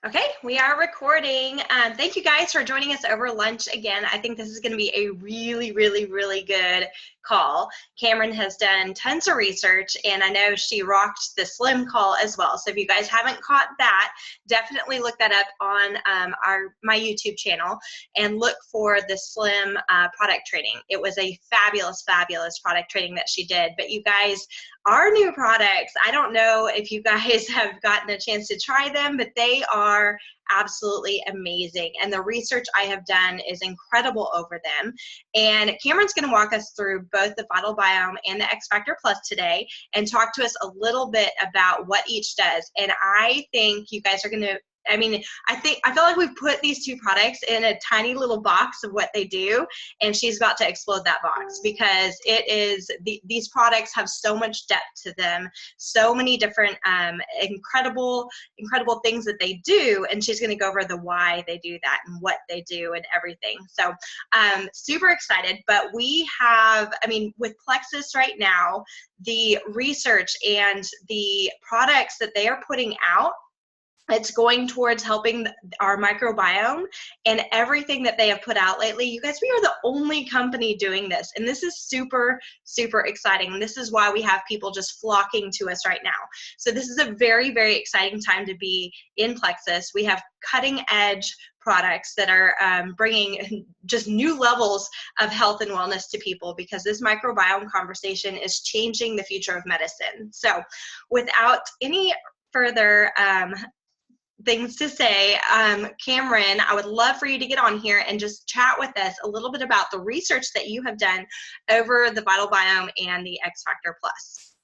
Okay, we are recording. Thank you guys for joining us over lunch again. I think this is going to be a really good call. Cameron has done tons of research, and I know she rocked the Slim call as well. So if you guys haven't caught that, definitely look that up on my YouTube channel and look for the Slim product training. It was a fabulous product training that she did. But you guys, our new products, I don't know if you guys have gotten a chance to try them, but they are absolutely amazing. And the research I have done is incredible over them. And Cameron's going to walk us through both the VitalBiome and the XFactor Plus today and talk to us a little bit about what each does. And I think you guys are going to, I feel like we've put these two products in a tiny little box of what they do, and she's about to explode that box because it is these products have so much depth to them, so many different incredible things that they do, and she's going to go over the why they do that and what they do and everything. So super excited. But we have, with Plexus right now, the research and the products that they are putting out, it's going towards helping our microbiome, and everything that they have put out lately. You guys, we are the only company doing this, and this is super exciting. And this is why we have people just flocking to us right now. So this is a very exciting time to be in Plexus. We have cutting edge products that are bringing just new levels of health and wellness to people, because this microbiome conversation is changing the future of medicine. So without any further things to say, Cameron, I would love for you to get on here and just chat with us a little bit about the research that you have done over the VitalBiome and the XFactor Plus.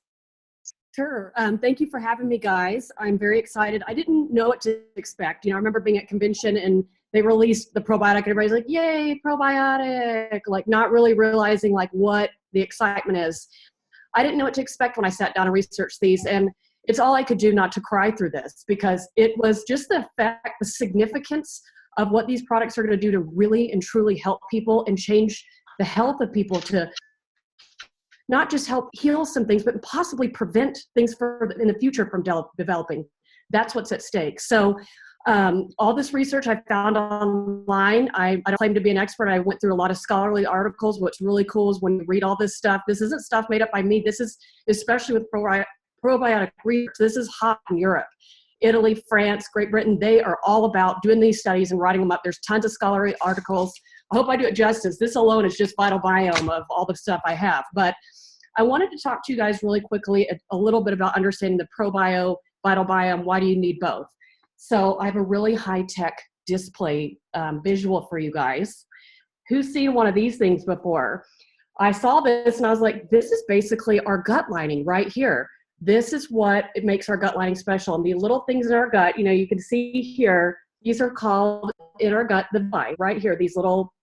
Sure. Thank you for having me, guys. I'm very excited. I didn't know what to expect. I remember being at convention and they released the probiotic and everybody's like, yay, probiotic, like not really realizing like what the excitement is. I didn't know what to expect when I sat down and researched these, and it's all I could do not to cry through this, because it was just the fact, the significance of what these products are going to do to really and truly help people and change the health of people, to not just help heal some things, but possibly prevent things in the future from developing. That's what's at stake. So all this research I found online. I don't claim to be an expert. I went through a lot of scholarly articles. What's really cool is when you read all this stuff, this isn't stuff made up by me. This is, especially with probiotic research, this is hot in Europe. Italy, France, Great Britain, they are all about doing these studies and writing them up. There's tons of scholarly articles. I hope I do it justice. This alone is just VitalBiome of all the stuff I have. But I wanted to talk to you guys really quickly a little bit about understanding the ProBio, VitalBiome. Why do you need both? So I have a really high-tech display visual for you guys. Who's seen one of these things before? I saw this and I was like, this is basically our gut lining right here. This is what it makes our gut lining special. And the little things in our gut, you can see here, these are called in our gut the villi, right here, these little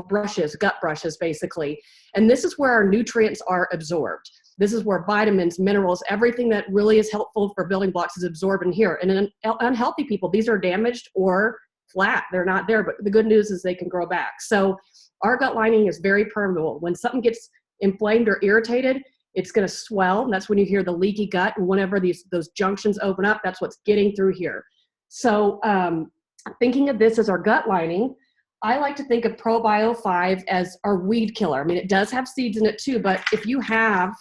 brushes, gut brushes basically. And this is where our nutrients are absorbed. This is where vitamins, minerals, everything that really is helpful for building blocks is absorbed in here. And in unhealthy people, these are damaged or flat. They're not there, but the good news is they can grow back. So our gut lining is very permeable. When something gets inflamed or irritated, it's going to swell, and that's when you hear the leaky gut. And whenever those junctions open up, that's what's getting through here. So thinking of this as our gut lining, I like to think of ProBio 5 as our weed killer. It does have seeds in it too, but if you have,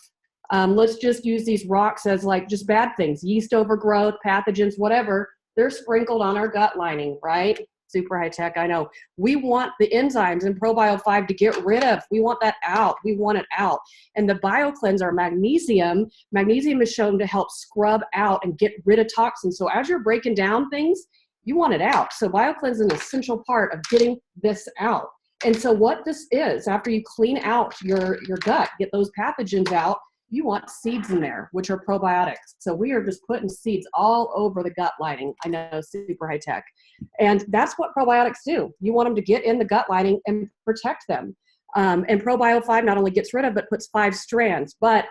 let's just use these rocks as like just bad things, yeast overgrowth, pathogens, whatever, they're sprinkled on our gut lining, right? Super high tech, I know. We want the enzymes in ProBio 5 to get rid of. We want that out. We want it out. And the BioCleanse, magnesium is shown to help scrub out and get rid of toxins. So as you're breaking down things, you want it out. So BioCleanse is an essential part of getting this out. And so what this is, after you clean out your gut, get those pathogens out, you want seeds in there, which are probiotics. So we are just putting seeds all over the gut lining. I know, super high tech. And that's what probiotics do. You want them to get in the gut lining and protect them. And ProBio 5 not only gets rid of, but puts 5 strands. But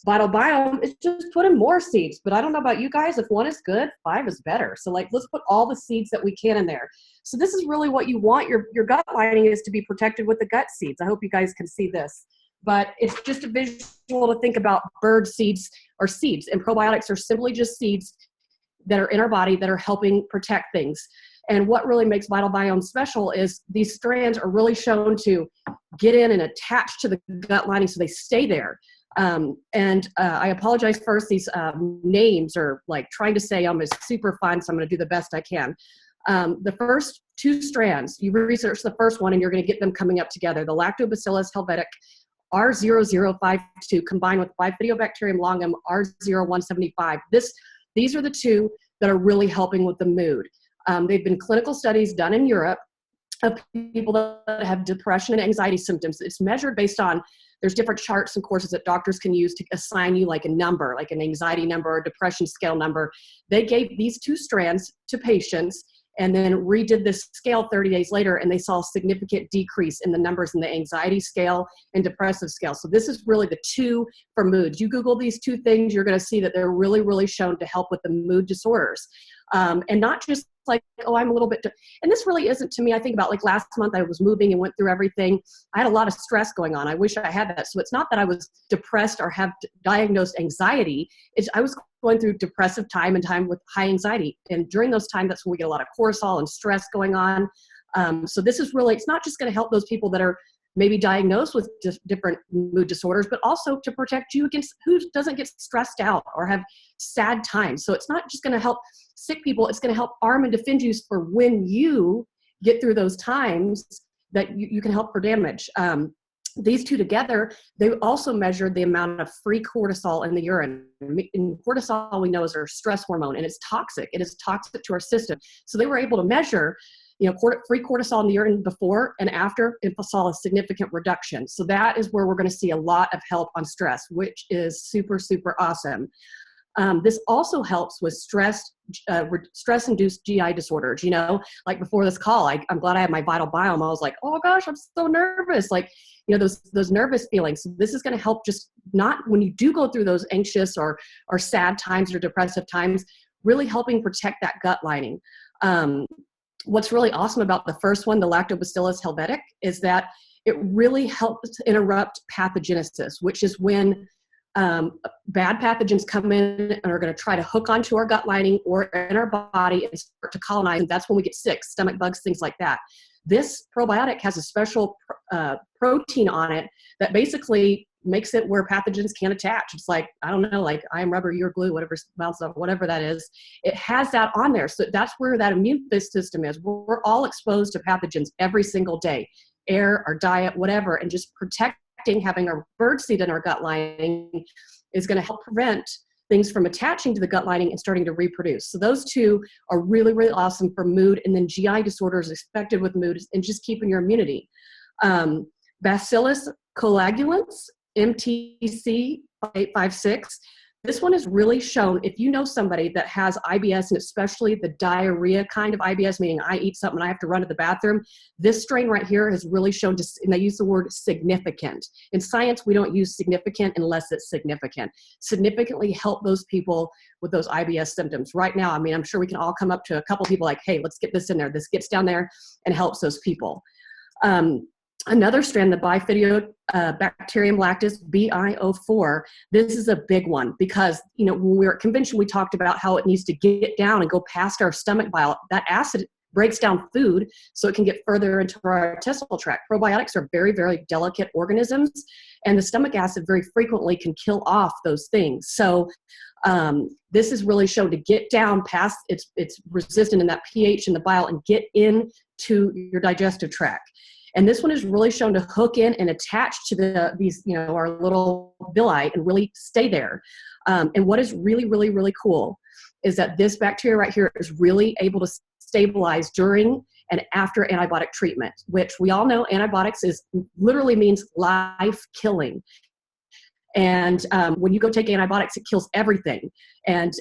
VitalBiome is just putting more seeds. But I don't know about you guys, if 1 is good, 5 is better. So let's put all the seeds that we can in there. So this is really what you want. Your gut lining is to be protected with the gut seeds. I hope you guys can see this. But it's just a visual to think about bird seeds or seeds. And probiotics are simply just seeds that are in our body that are helping protect things. And what really makes VitalBiome special is these strands are really shown to get in and attach to the gut lining so they stay there. I apologize first, these names are like trying to say I'm a super fun, so I'm going to do the best I can. The first two strands, you research the first one and you're going to get them coming up together. The Lactobacillus helvetic R0052 combined with Bifidobacterium longum R0175. These are the two that are really helping with the mood. They've been clinical studies done in Europe of people that have depression and anxiety symptoms. It's measured based on, there's different charts and courses that doctors can use to assign you like a number, like an anxiety number or depression scale number. They gave these two strands to patients and then redid this scale 30 days later, and they saw a significant decrease in the numbers in the anxiety scale and depressive scale. So this is really the two for moods. You Google these two things, you're going to see that they're really, really shown to help with the mood disorders. And not just like, oh, I'm a little bit, and this really isn't to me. I think about like last month I was moving and went through everything. I had a lot of stress going on. I wish I had that. So it's not that I was depressed or have diagnosed anxiety. I was going through depressive time and time with high anxiety. And during those times, that's when we get a lot of cortisol and stress going on. So this is really, it's not just going to help those people that are maybe diagnosed with different mood disorders, but also to protect you against who doesn't get stressed out or have sad times. So it's not just going to help sick people, it's going to help arm and defend you for when you get through those times that you can help for damage. These two together, they also measured the amount of free cortisol in the urine. And cortisol, we know, is our stress hormone, and it's toxic. It is toxic to our system. So they were able to measure, free cortisol in the urine before and after, and saw a significant reduction. So that is where we're going to see a lot of help on stress, which is super, super awesome. This also helps with stress-induced GI disorders. Like before this call, I'm glad I had my VitalBiome. I was like, oh gosh, I'm so nervous. Like, those nervous feelings. So this is going to help just not when you do go through those anxious or sad times or depressive times, really helping protect that gut lining. What's really awesome about the first one, the Lactobacillus helvetic, is that it really helps interrupt pathogenesis, which is when bad pathogens come in and are going to try to hook onto our gut lining or in our body and start to colonize. And that's when we get sick, stomach bugs, things like that. This probiotic has a special protein on it that basically makes it where pathogens can't attach. It's like, I don't know, like I am rubber, you're glue, whatever that is. It has that on there. So that's where that immune system is. We're all exposed to pathogens every single day, air, our diet, whatever, and just having our birdseed in our gut lining is going to help prevent things from attaching to the gut lining and starting to reproduce. So those two are really, really awesome for mood, and then GI disorders expected with mood and just keeping your immunity. Bacillus coagulans, MTC 856. This one is really shown, if you know somebody that has IBS, and especially the diarrhea kind of IBS, meaning I eat something and I have to run to the bathroom, this strain right here has really shown to, and they use the word significant. In science, we don't use significant unless it's significant. Significantly help those people with those IBS symptoms. Right now, I'm sure we can all come up to a couple people like, hey, let's get this in there. This gets down there and helps those people. Another strand, the Bifidobacterium lactis, BIO4, this is a big one because, when we were at convention, we talked about how it needs to get down and go past our stomach bile. That acid breaks down food so it can get further into our intestinal tract. Probiotics are very, very delicate organisms, and the stomach acid very frequently can kill off those things. So this is really shown to get down past, it's resistant in that pH in the bile and get into your digestive tract. And this one is really shown to hook in and attach to these, our little villi and really stay there. And what is really, really, really cool is that this bacteria right here is really able to stabilize during and after antibiotic treatment, which we all know antibiotics literally means life killing. And when you go take antibiotics, it kills everything. And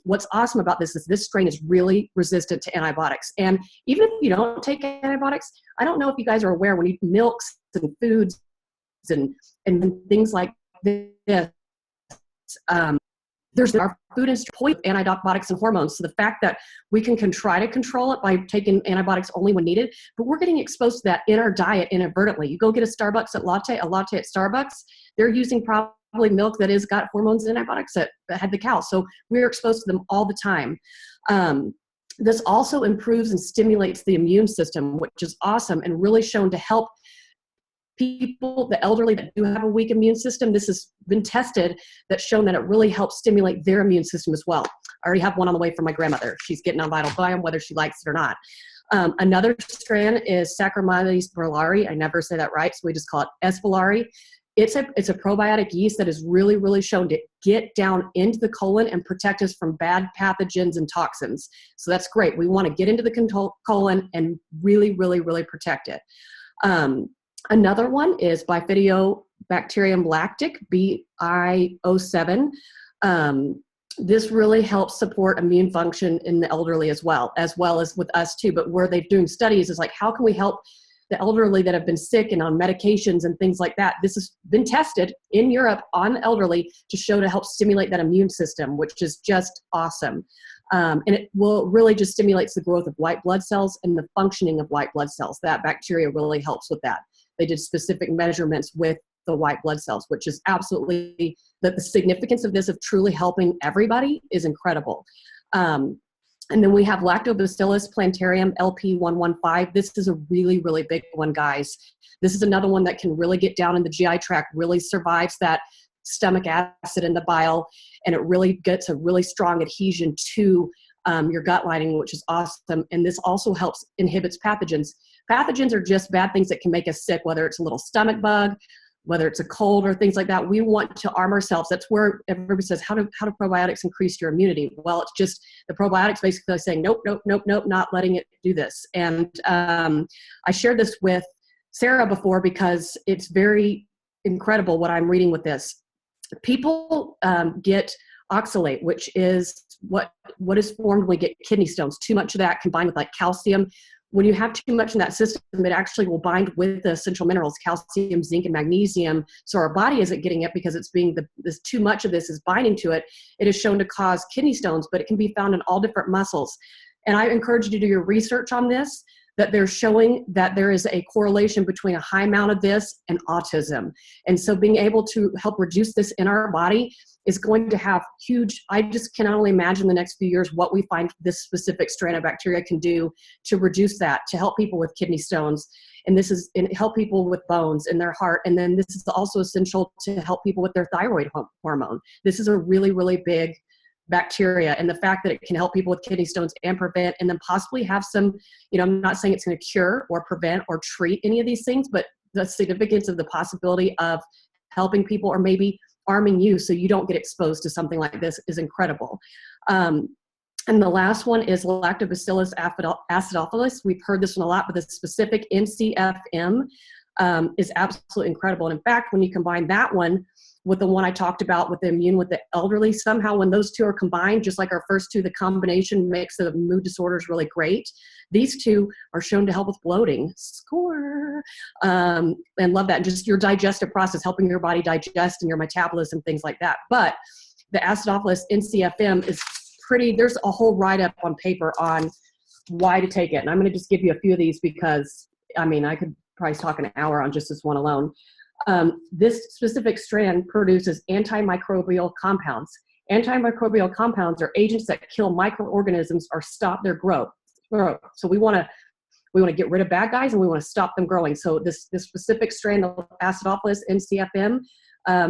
what's awesome about this is this strain is really resistant to antibiotics. And even if you don't take antibiotics, I don't know if you guys are aware, when you eat milks and foods and things like this, there's our food is poison with antibiotics and hormones. So the fact that we can try to control it by taking antibiotics only when needed, but we're getting exposed to that in our diet inadvertently. You go get a latte at Starbucks, they're using probably probably milk that has got hormones and antibiotics that had the cow. So we're exposed to them all the time. This also improves and stimulates the immune system, which is awesome and really shown to help people, the elderly that do have a weak immune system. This has been tested that's shown that it really helps stimulate their immune system as well. I already have one on the way for my grandmother. She's getting on VitalBiome, whether she likes it or not. Another strand is Saccharomyces boulardii. I never say that right, so we just call it S. boulardii. It's a probiotic yeast that is really, really shown to get down into the colon and protect us from bad pathogens and toxins. So that's great. We want to get into the colon and really, really, really protect it. Another one is Bifidobacterium lactic, BI07. This really helps support immune function in the elderly as well as with us too. But where they're doing studies is like, how can we help the elderly that have been sick and on medications and things like that? This has been tested in Europe on the elderly to show to help stimulate that immune system, which is just awesome. And it will really just stimulates the growth of white blood cells and the functioning of white blood cells. That bacteria really helps with that. They did specific measurements with the white blood cells, which is absolutely, the significance of this of truly helping everybody is incredible. And then we have Lactobacillus plantarum LP115. This is a really, really big one, guys. This is another one that can really get down in the GI tract, really survives that stomach acid in the bile, and it really gets a really strong adhesion to your gut lining, which is awesome. And this also helps inhibits pathogens. Pathogens are just bad things that can make us sick, whether it's a little stomach bug, whether it's a cold or things like that. We want to arm ourselves. That's where everybody says, how do probiotics increase your immunity? Well, it's just the probiotics basically saying, nope, nope, nope, nope, not letting it do this. And I shared this with Sarah before because it's very incredible what I'm reading with this. People get oxalate, which is what is formed when we get kidney stones. Too much of that combined with like calcium. When you have too much in that system, it actually will bind with the essential minerals, calcium, zinc, and magnesium. So our body isn't getting it because it's being too much of this is binding to it. It is shown to cause kidney stones, but it can be found in all different muscles. And I encourage you to do your research on this, that they're showing that there is a correlation between a high amount of this and autism. And so being able to help reduce this in our body is going to have huge, I just can only imagine the next few years what we find this specific strain of bacteria can do to reduce that, to help people with kidney stones. And this is, and help people with bones in their heart. And then this is also essential to help people with their thyroid hormone. This is a really, really big bacteria, and the fact that it can help people with kidney stones and prevent, and then possibly have some, I'm not saying it's going to cure or prevent or treat any of these things, but the significance of the possibility of helping people or maybe arming you so you don't get exposed to something like this is incredible. And the last one is Lactobacillus acidophilus. We've heard this one a lot, but the specific NCFM is absolutely incredible. And in fact, when you combine that one with the one I talked about with the immune with the elderly, somehow when those two are combined, just like our first two, the combination makes the mood disorders really great. These two are shown to help with bloating. Score! And love that. And just your digestive process, helping your body digest and your metabolism, things like that. But the acidophilus NCFM is pretty, there's a whole write-up on paper on why to take it. And I'm going to just give you a few of these because, I could probably talk an hour on just this one alone. This specific strand produces antimicrobial compounds. Antimicrobial compounds are agents that kill microorganisms or stop their growth. So we want to get rid of bad guys and we want to stop them growing. So this specific strand of acidophilus NCFM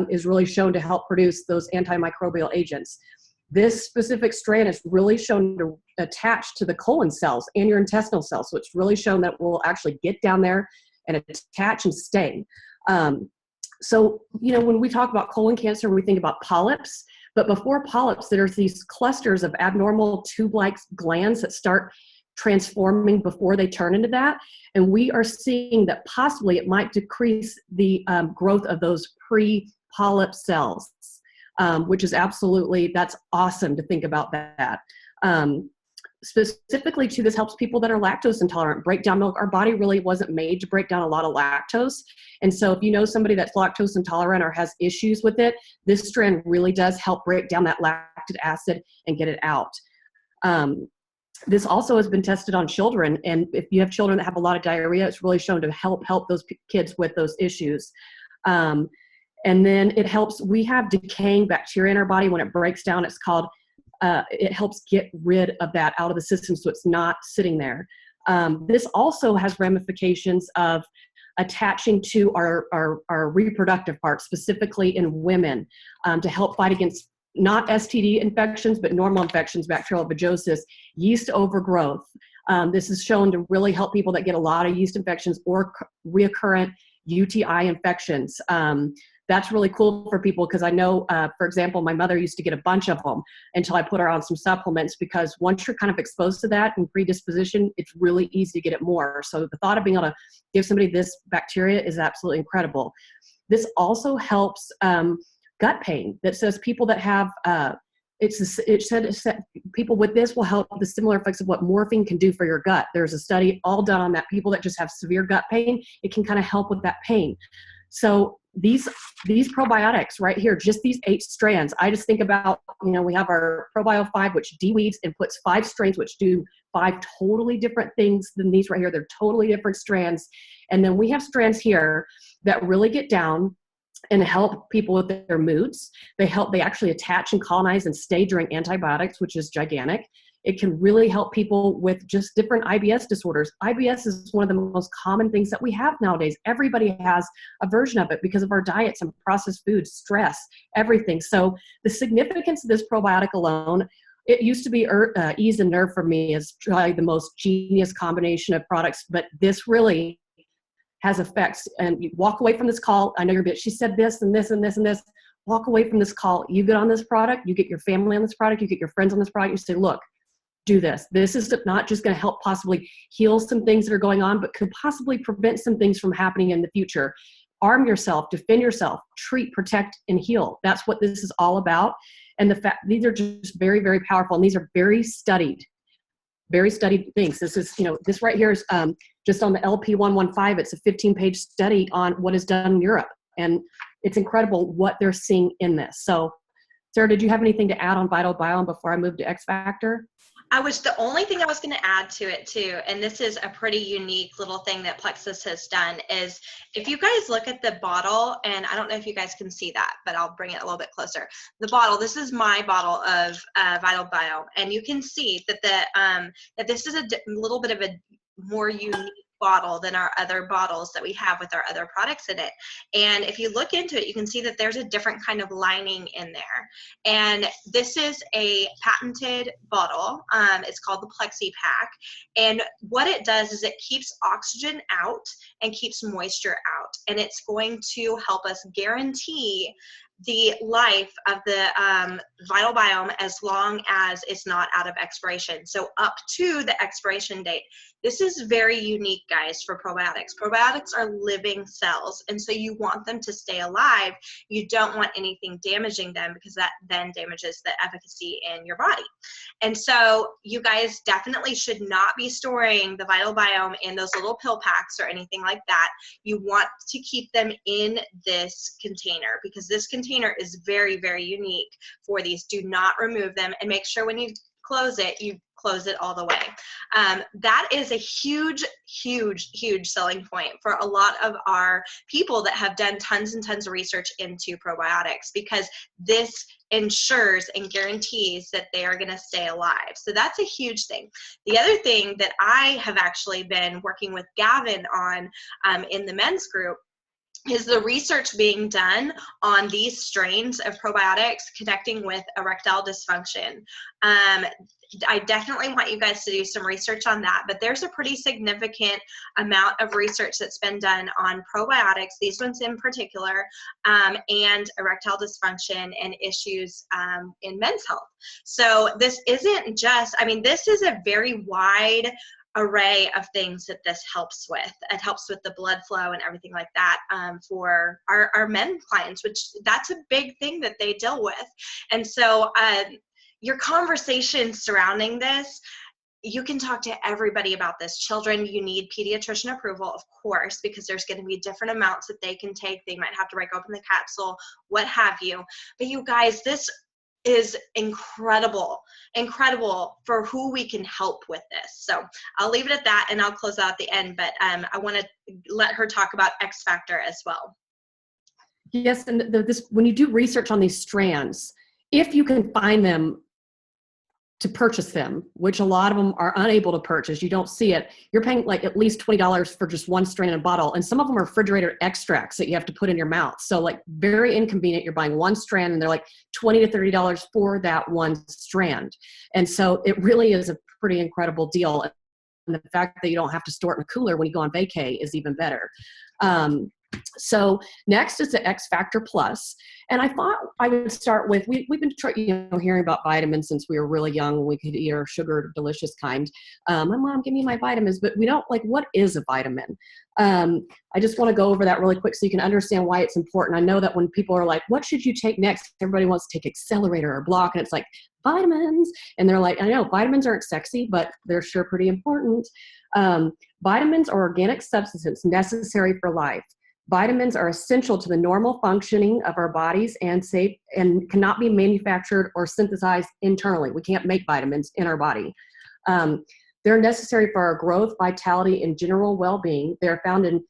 is really shown to help produce those antimicrobial agents. This specific strand is really shown to attach to the colon cells and your intestinal cells. So it's really shown that we'll actually get down there and attach and stay. So, when we talk about colon cancer, we think about polyps, but before polyps, there's these clusters of abnormal tube-like glands that start transforming before they turn into that. And we are seeing that possibly it might decrease the growth of those pre-polyp cells, which is absolutely, that's awesome to think about that. Specifically too, this helps people that are lactose intolerant break down milk. Our body really wasn't made to break down a lot of lactose. And so if you know somebody that's lactose intolerant or has issues with it, this strand really does help break down that lactic acid and get it out. This also has been tested on children. And if you have children that have a lot of diarrhea, it's really shown to help those kids with those issues. And then it helps, we have decaying bacteria in our body. When it breaks down, it's called, it helps get rid of that out of the system so it's not sitting there. This also has ramifications of attaching to our reproductive parts, specifically in women, to help fight against not STD infections, but normal infections, bacterial vaginosis, yeast overgrowth. This is shown to really help people that get a lot of yeast infections or recurrent UTI infections. That's really cool for people because I know, for example, my mother used to get a bunch of them until I put her on some supplements, because once you're kind of exposed to that and predisposition, it's really easy to get it more. So the thought of being able to give somebody this bacteria is absolutely incredible. This also helps gut pain. That says people that have, it said people with this will help the similar effects of what morphine can do for your gut. There's a study all done on that. People that just have severe gut pain, it can kind of help with that pain. So these probiotics right here, just these 8 strands, I just think about, you know, we have our ProBio 5, which de-weeds and puts 5 strains, which do 5 totally different things than these right here. They're totally different strands. And then we have strands here that really get down and help people with their moods. They actually attach and colonize and stay during antibiotics, which is gigantic. It can really help people with just different IBS disorders. IBS is one of the most common things that we have nowadays. Everybody has a version of it because of our diets and processed foods, stress, everything. So the significance of this probiotic alone, it used to be ease and nerve for me is probably the most genius combination of products, but this really has effects. And you walk away from this call, I know you're a bit, she said this and this and this and this. Walk away from this call, you get on this product, you get your family on this product, you get your friends on this product, you say, look, do this. This is not just going to help possibly heal some things that are going on, but could possibly prevent some things from happening in the future. Arm yourself, defend yourself, treat, protect, and heal. That's what this is all about. And the fact, these are just very, very powerful. And these are very studied things. This is, you know, this right here is just on the LP115. It's a 15-page study on what is done in Europe. And it's incredible what they're seeing in this. So, Sarah, did you have anything to add on VitalBiome before I move to XFactor? The only thing I was going to add to it too, and this is a pretty unique little thing that Plexus has done, is if you guys look at the bottle, and I don't know if you guys can see that, but I'll bring it a little bit closer. The bottle, this is my bottle of VitalBiome, and you can see that that this is a little bit of a more unique bottle than our other bottles that we have with our other products in it. And if you look into it, you can see that there's a different kind of lining in there. And this is a patented bottle. It's called the Plexi Pack. And what it does is it keeps oxygen out and keeps moisture out. And it's going to help us guarantee the life of the VitalBiome as long as it's not out of expiration. So up to the expiration date. This is very unique, guys, for probiotics. Probiotics are living cells, and so you want them to stay alive. You don't want anything damaging them because that then damages the efficacy in your body. And so you guys definitely should not be storing the VitalBiome in those little pill packs or anything like that. You want to keep them in this container because this container is very, very unique for these. Do not remove them, and make sure when you close it, you close it all the way. That is a huge, huge, huge selling point for a lot of our people that have done tons and tons of research into probiotics, because this ensures and guarantees that they are going to stay alive. So that's a huge thing. The other thing that I have actually been working with Gavin on in the men's group is the research being done on these strains of probiotics connecting with erectile dysfunction. I definitely want you guys to do some research on that, but there's a pretty significant amount of research that's been done on probiotics, these ones in particular, and erectile dysfunction and issues in men's health. So this isn't just, I mean, this is a very wide array of things that this helps with. It helps with the blood flow and everything like that for our men clients, which that's a big thing that they deal with. And so your conversation surrounding this, you can talk to everybody about this. Children, you need pediatrician approval, of course, because there's going to be different amounts that they can take. They might have to break open the capsule, what have you. But you guys, this is incredible for who we can help with this. So I'll leave it at that, and I'll close out at the end, but I want to let her talk about XFactor as well. Yes, and this, when you do research on these strands, if you can find them to purchase them, which a lot of them are unable to purchase, you don't see it, you're paying like at least $20 for just one strand in a bottle. And some of them are refrigerator extracts that you have to put in your mouth. So like very inconvenient. You're buying one strand and they're like $20 to $30 for that one strand. And so it really is a pretty incredible deal. And the fact that you don't have to store it in a cooler when you go on vacay is even better. So next is the XFactor Plus. And I thought I would start with, we've been hearing about vitamins since we were really young when we could eat our sugar delicious kind. My mom, give me my vitamins, but we don't like, what is a vitamin? I just want to go over that really quick so you can understand why it's important. I know that when people are like, what should you take next? Everybody wants to take Accelerator or Block, and it's like, vitamins. And they're like, I know vitamins aren't sexy, but they're sure pretty important. Vitamins are organic substances necessary for life. Vitamins are essential to the normal functioning of our bodies and safe and cannot be manufactured or synthesized internally. We can't make vitamins in our body. They're necessary for our growth, vitality, and general well-being. They're found in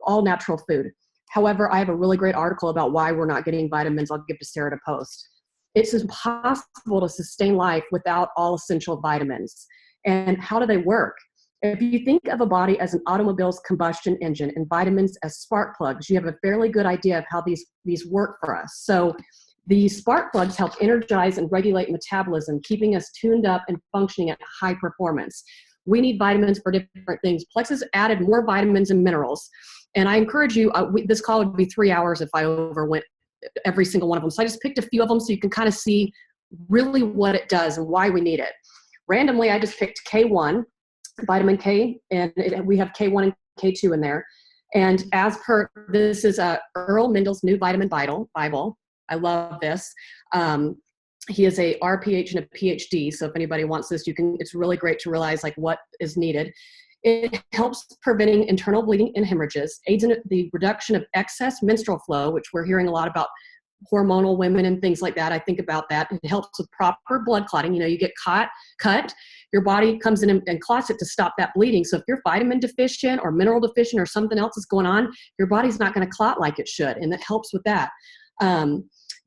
all natural food. However, I have a really great article about why we're not getting vitamins. I'll give to Sarah to post. It's impossible to sustain life without all essential vitamins. And how do they work? If you think of a body as an automobile's combustion engine and vitamins as spark plugs, you have a fairly good idea of how these work for us. So the spark plugs help energize and regulate metabolism, keeping us tuned up and functioning at high performance. We need vitamins for different things. Plex has added more vitamins and minerals. And I encourage you, this call would be 3 hours if I overwent every single one of them. So I just picked a few of them so you can kind of see really what it does and why we need it. Randomly, I just picked K1, vitamin K, and we have K1 and K2 in there. And as per, this is Earl Mendel's new vitamin Bible. I love this. He is a RPH and a PhD. So if anybody wants this, it's really great to realize like what is needed. It helps preventing internal bleeding and hemorrhages, aids in the reduction of excess menstrual flow, which we're hearing a lot about hormonal women and things like that. I think about that. It helps with proper blood clotting. You know, you get cut, your body comes in and clots it to stop that bleeding. So if you're vitamin deficient or mineral deficient or something else is going on, your body's not going to clot like it should. And that helps with that.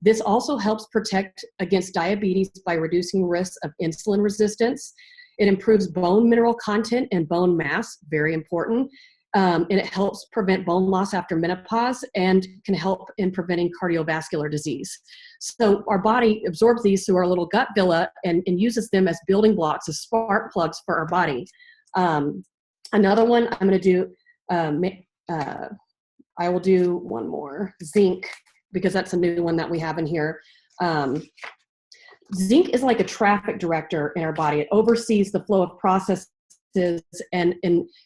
This also helps protect against diabetes by reducing risks of insulin resistance. It improves bone mineral content and bone mass, very important. And it helps prevent bone loss after menopause and can help in preventing cardiovascular disease. So our body absorbs these through our little gut villa and uses them as building blocks, as spark plugs for our body. Another one I'm going to do, I will do one more, zinc, because that's a new one that we have in here. Zinc is like a traffic director in our body. It oversees the flow of processes and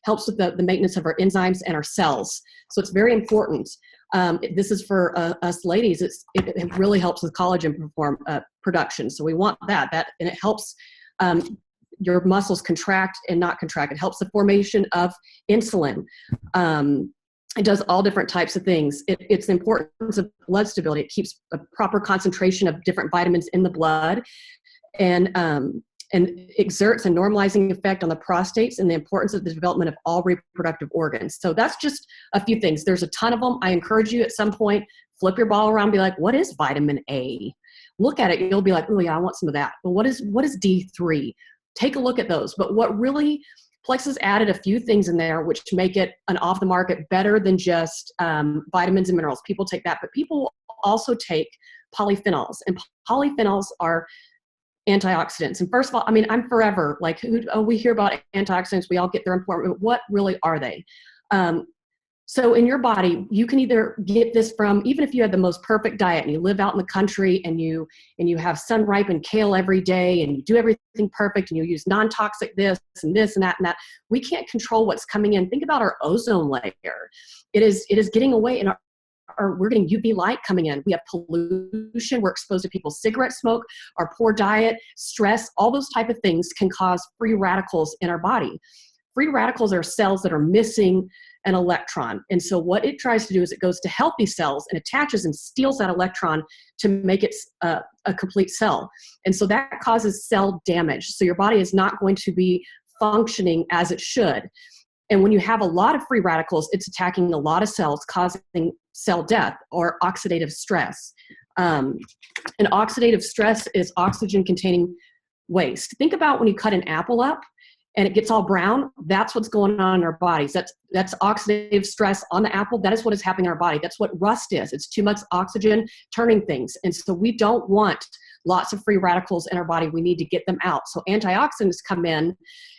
helps with the maintenance of our enzymes and our cells. So it's very important. This is for us ladies. It really helps with collagen production. So we want that, and it helps your muscles contract and not contract. It helps the formation of insulin. It does all different types of things. It's the importance of blood stability. It keeps a proper concentration of different vitamins in the blood, and exerts a normalizing effect on the prostates and the importance of the development of all reproductive organs. So that's just a few things. There's a ton of them. I encourage you at some point, flip your ball around, be like, what is vitamin A? Look at it. You'll be like, oh yeah, I want some of that. But what is D3? Take a look at those. But what really, Plex has added a few things in there which make it an off the market better than just vitamins and minerals. People take that, but people also take polyphenols, and polyphenols are antioxidants. And first of all, I mean, I'm forever like, we hear about antioxidants, we all get their important, but what really are they? So in your body, you can either get this from, even if you had the most perfect diet and you live out in the country and you have sun-ripened kale every day and you do everything perfect and you use non-toxic this and this and that and that, we can't control what's coming in. Think about our ozone layer. It is getting away, and we're getting UV light coming in. We have pollution. We're exposed to people's cigarette smoke, our poor diet, stress, all those type of things can cause free radicals in our body. Free radicals are cells that are missing an electron. And so what it tries to do is it goes to healthy cells and attaches and steals that electron to make it a complete cell. And so that causes cell damage. So your body is not going to be functioning as it should. And when you have a lot of free radicals, it's attacking a lot of cells, causing cell death or oxidative stress. And oxidative stress is oxygen-containing waste. Think about when you cut an apple up and it gets all brown. That's what's going on in our bodies. That's oxidative stress on the apple. That is what is happening in our body. That's what rust is. It's too much oxygen turning things. And so we don't want lots of free radicals in our body. We need to get them out. So antioxidants come in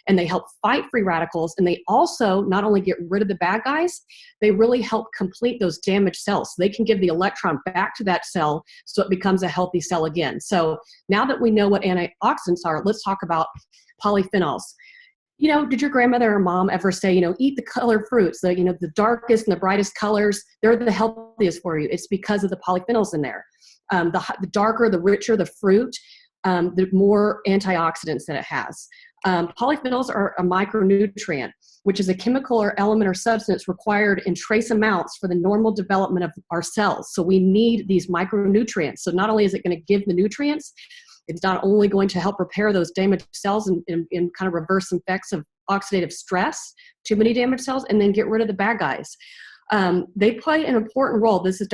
and they help fight free radicals. And they also not only get rid of the bad guys, they really help complete those damaged cells. So they can give the electron back to that cell so it becomes a healthy cell again. So now that we know what antioxidants are, let's talk about polyphenols. You know, did your grandmother or mom ever say, you know, eat the colored fruits, the darkest and the brightest colors, they're the healthiest for you. It's because of the polyphenols in there. The darker, the richer the fruit, the more antioxidants that it has. Polyphenols are a micronutrient, which is a chemical or element or substance required in trace amounts for the normal development of our cells. So we need these micronutrients. So not only is it going to give the nutrients, it's not only going to help repair those damaged cells and kind of reverse effects of oxidative stress, too many damaged cells, and then get rid of the bad guys. They play an important role. This is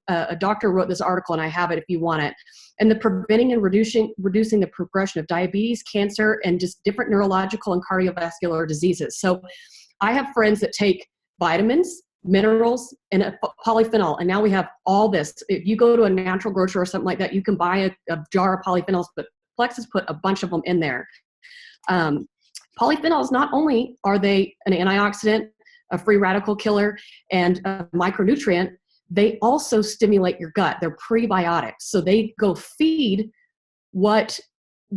a doctor wrote this article, and I have it if you want it. And the preventing and reducing the progression of diabetes, cancer, and just different neurological and cardiovascular diseases. So I have friends that take vitamins, minerals, and a polyphenol, and now we have all this. If you go to a natural grocer or something like that, you can buy a jar of polyphenols, but Plex has put a bunch of them in there. Polyphenols, not only are they an antioxidant, a free radical killer, and a micronutrient, they also stimulate your gut. They're prebiotics. So they go feed what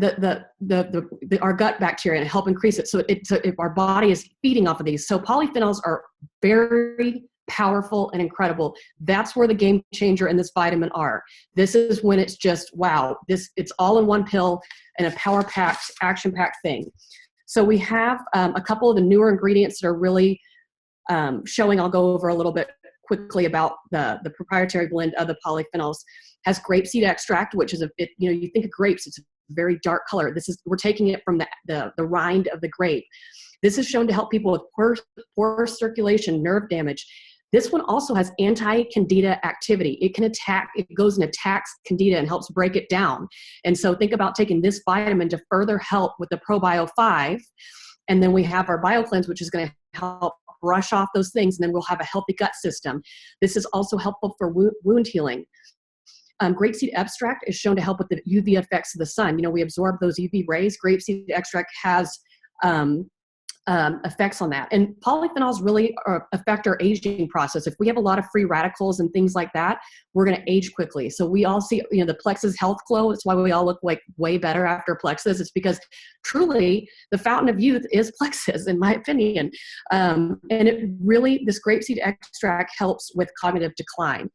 our gut bacteria and help increase it. So if our body is feeding off of these. So polyphenols are very powerful and incredible. That's where the game changer in this vitamin are. This is when it's just, wow, it's all in one pill and a power-packed, action-packed thing. So we have a couple of the newer ingredients that are really showing. I'll go over a little bit quickly about the proprietary blend of the polyphenols. Has grapeseed extract, which is you think of grapes, it's a very dark color. We're taking it from the rind of the grape. This is shown to help people with poor circulation, nerve damage. This one also has anti-candida activity. It goes and attacks candida and helps break it down. And so think about taking this vitamin to further help with the ProBio 5. And then we have our BioCleanse, which is going to help brush off those things, and then we'll have a healthy gut system. This is also helpful for wound healing. Grapeseed extract is shown to help with the UV effects of the sun. We absorb those UV rays. Grapeseed extract has effects on that. And polyphenols really affect our aging process. If we have a lot of free radicals and things like that, we're going to age quickly. So we all see, the Plexus health glow. It's why we all look like way better after Plexus. It's because truly the fountain of youth is Plexus, in my opinion. And this grapeseed extract helps with cognitive decline.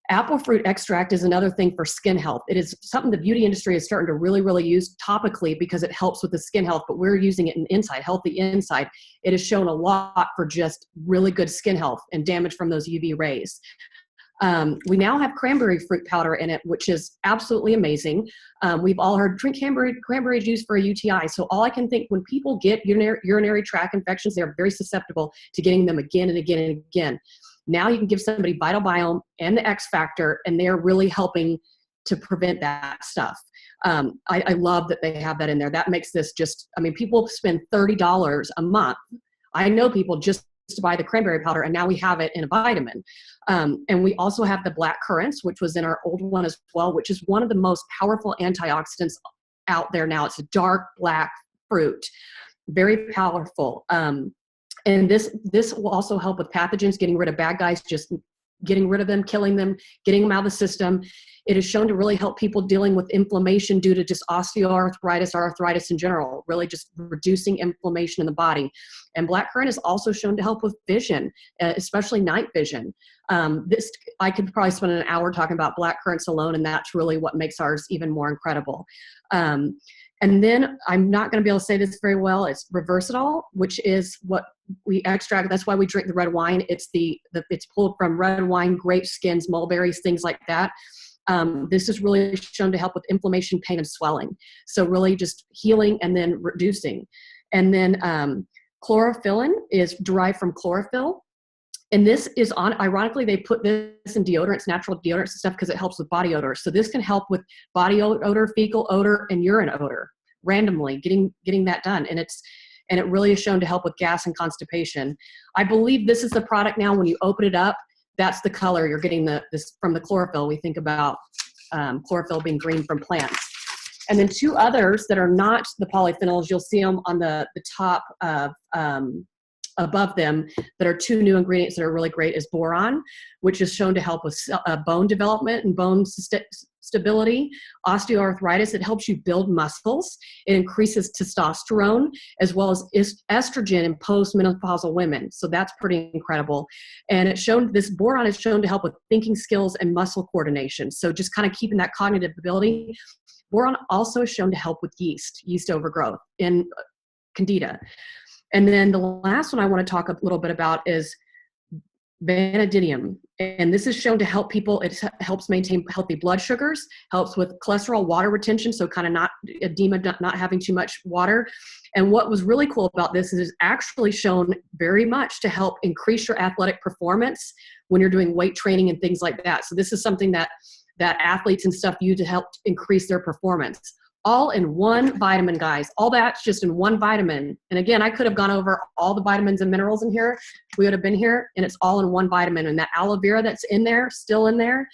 Apple fruit extract is another thing for skin health. It is something the beauty industry is starting to really, really use topically because it helps with the skin health, but we're using it healthy inside. It has shown a lot for just really good skin health and damage from those UV rays. We now have cranberry fruit powder in it, which is absolutely amazing. We've all heard drink cranberry juice for a UTI. So all I can think, when people get urinary tract infections, they're very susceptible to getting them again and again and again. Now you can give somebody VitalBiome and the XFactor, and they're really helping to prevent that stuff. I love that they have that in there. That makes this people spend $30 a month. I know people just to buy the cranberry powder, and now we have it in a vitamin. And we also have the black currants, which was in our old one as well, which is one of the most powerful antioxidants out there now. It's a dark black fruit, very powerful. And this will also help with pathogens, getting rid of bad guys, just getting rid of them, killing them, getting them out of the system. It is shown to really help people dealing with inflammation due to just osteoarthritis or arthritis in general, really just reducing inflammation in the body. And blackcurrant is also shown to help with vision, especially night vision. I could probably spend an hour talking about blackcurrants alone, and that's really what makes ours even more incredible. And then I'm not going to be able to say this very well. It's reversidol, which is what we extract. That's why we drink the red wine. It's it's pulled from red wine, grape skins, mulberries, things like that. This is really shown to help with inflammation, pain, and swelling. So really just healing and then reducing. And then chlorophyllin is derived from chlorophyll. And this is ironically, they put this in deodorants, natural deodorants and stuff, because it helps with body odor. So this can help with body odor, fecal odor, and urine odor, randomly getting that done. And it really is shown to help with gas and constipation. I believe this is the product now, when you open it up, that's the color you're getting this from the chlorophyll. We think about chlorophyll being green from plants. And then two others that are not the polyphenols, you'll see them on the top of above them, that are two new ingredients that are really great, is boron, which is shown to help with bone development and bone stability, osteoarthritis. It helps you build muscles. It increases testosterone, as well as estrogen in postmenopausal women. So that's pretty incredible. And this boron is shown to help with thinking skills and muscle coordination. So just kind of keeping that cognitive ability. Boron also is shown to help with yeast overgrowth in candida. And then the last one I want to talk a little bit about is vanadidium. And this is shown to help people. It helps maintain healthy blood sugars, helps with cholesterol, water retention, so kind of not edema, not having too much water. And what was really cool about this is it's actually shown very much to help increase your athletic performance when you're doing weight training and things like that. So this is something that athletes and stuff use to help increase their performance. All in one vitamin, guys. All that's just in one vitamin. And again, I could have gone over all the vitamins and minerals in here. We would have been here, and it's all in one vitamin. And that aloe vera that's in there, still in there,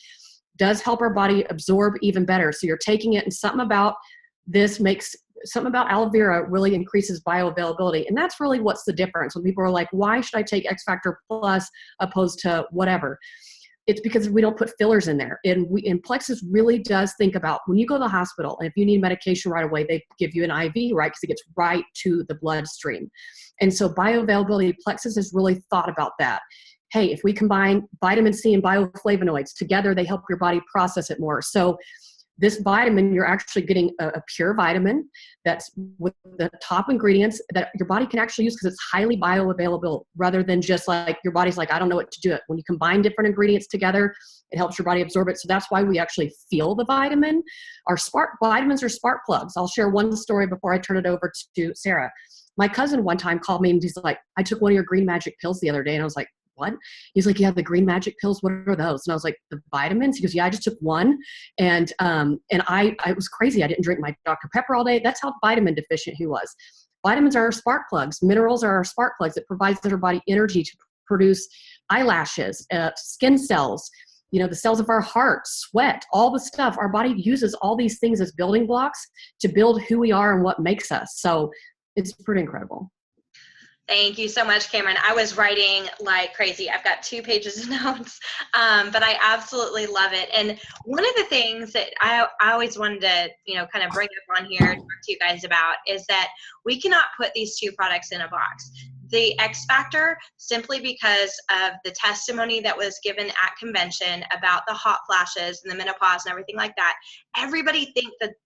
does help our body absorb even better. So you're taking it, and something about aloe vera really increases bioavailability. And that's really what's the difference. When people are like, why should I take XFactor Plus opposed to whatever? It's because we don't put fillers in there. And Plexus really does think about, when you go to the hospital, and if you need medication right away, they give you an IV, right? Because it gets right to the bloodstream. And so bioavailability, Plexus has really thought about that. Hey, if we combine vitamin C and bioflavonoids together, they help your body process it more. So this vitamin, you're actually getting a pure vitamin that's with the top ingredients that your body can actually use, because it's highly bioavailable, rather than just like your body's like, I don't know what to do it. When you combine different ingredients together, it helps your body absorb it. So that's why we actually feel the vitamin. Vitamins are spark plugs. I'll share one story before I turn it over to Sarah. My cousin one time called me and he's like, I took one of your green magic pills the other day. And I was like, what? He's like, yeah, the green magic pills, what are those? And I was like, the vitamins? He goes, yeah, I just took one. And I was crazy. I didn't drink my Dr. Pepper all day. That's how vitamin deficient he was. Vitamins are our spark plugs. Minerals are our spark plugs. It provides our body energy to produce eyelashes, skin cells, the cells of our heart, sweat, all the stuff. Our body uses all these things as building blocks to build who we are and what makes us. So it's pretty incredible. Thank you so much, Cameron. I was writing like crazy. I've got 2 pages of notes, but I absolutely love it. And one of the things that I always wanted to, kind of bring up on here, talk to you guys about, is that we cannot put these 2 products in a box. The X Factor, simply because of the testimony that was given at convention about the hot flashes and the menopause and everything like that, everybody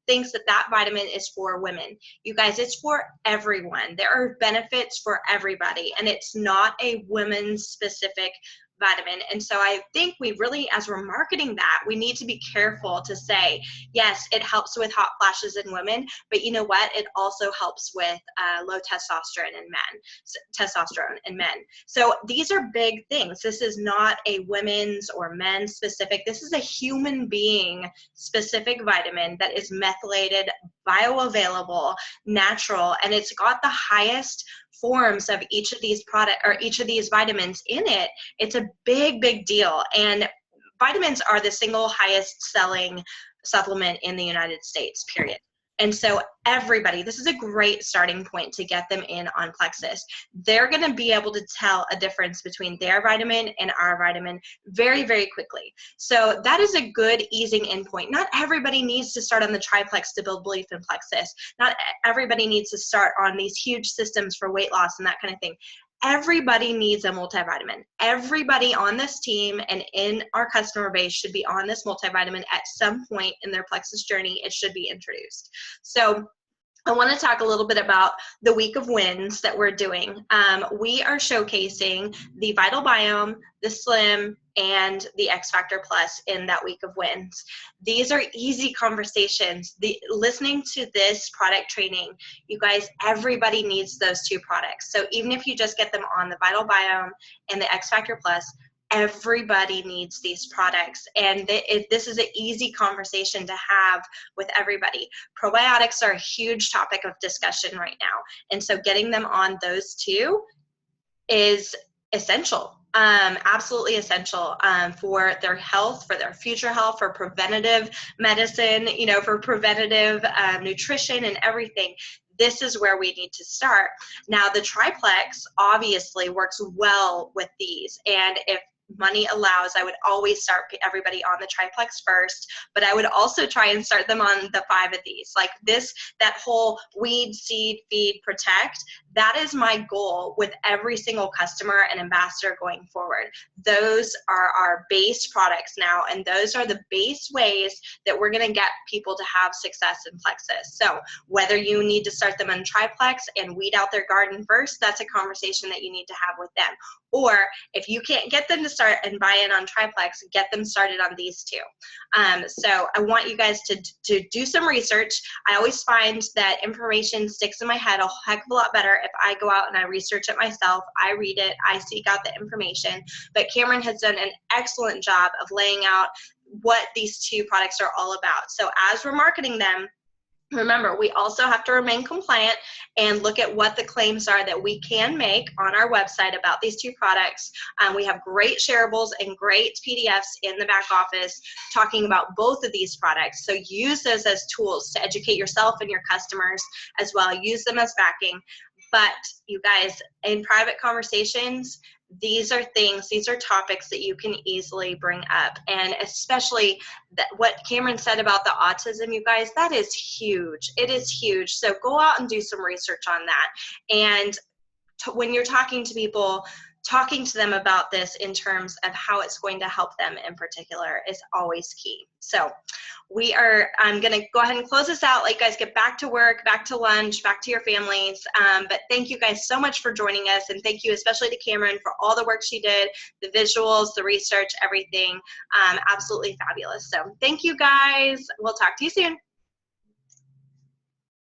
thinks that vitamin is for women. You guys, it's for everyone. There are benefits for everybody, and it's not a women's specific vitamin. And so I think we really, as we're marketing that, we need to be careful to say, yes, it helps with hot flashes in women, but you know what? It also helps with low testosterone in men. So these are big things. This is not a women's or men's specific. This is a human being specific vitamin that is methylated, bioavailable, natural, and it's got the highest forms of each of these vitamins in it. It's a big deal. And vitamins are the single highest selling supplement in the United States, period. And so everybody, this is a great starting point to get them in on Plexus. They're going to be able to tell a difference between their vitamin and our vitamin very, very quickly. So that is a good easing in point. Not everybody needs to start on the triplex to build belief in Plexus. Not everybody needs to start on these huge systems for weight loss and that kind of thing. Everybody needs a multivitamin. Everybody on this team and in our customer base should be on this multivitamin at some point in their Plexus journey. It should be introduced. So I want to talk a little bit about the week of wins that we're doing. We are showcasing the VitalBiome, the Slim, and the XFactor Plus in that week of wins. These are easy conversations. Listening to this product training, you guys, everybody needs those two products. So even if you just get them on the VitalBiome and the XFactor Plus, everybody needs these products, and this is an easy conversation to have with everybody. Probiotics are a huge topic of discussion right now, and so getting them on those two is essential. Absolutely essential for their health, for their future health, for preventative medicine, you know, for preventative nutrition and everything. This is where we need to start. Now, the triplex obviously works well with these, and if money allows, I would always start everybody on the triplex first, but I would also try and start them on the 5 of these. Like this, that whole weed, seed, feed, protect, that is my goal with every single customer and ambassador going forward. Those are our base products now, and those are the base ways that we're going to get people to have success in Plexus. So whether you need to start them on triplex and weed out their garden first, that's a conversation that you need to have with them. Or if you can't get them to start and buy in on triplex, get them started on these two. So I want you guys to do some research. I always find that information sticks in my head a heck of a lot better if I go out and I research it myself, I read it, I seek out the information. But Cameron has done an excellent job of laying out what these two products are all about. So as we're marketing them, remember, we also have to remain compliant and look at what the claims are that we can make on our website about these two products. We have great shareables and great PDFs in the back office talking about both of these products. So use those as tools to educate yourself and your customers as well. Use them as backing. But you guys, in private conversations, these are things, these are topics that you can easily bring up. And especially what Cameron said about the autism, you guys, that is huge. It is huge. So go out and do some research on that. And when you're talking to people, talking to them about this in terms of how it's going to help them in particular is always key. So I'm going to go ahead and close this out. Let you guys get back to work, back to lunch, back to your families. But thank you guys so much for joining us. And thank you especially to Cameron for all the work she did, the visuals, the research, everything. Absolutely fabulous. So thank you guys. We'll talk to you soon.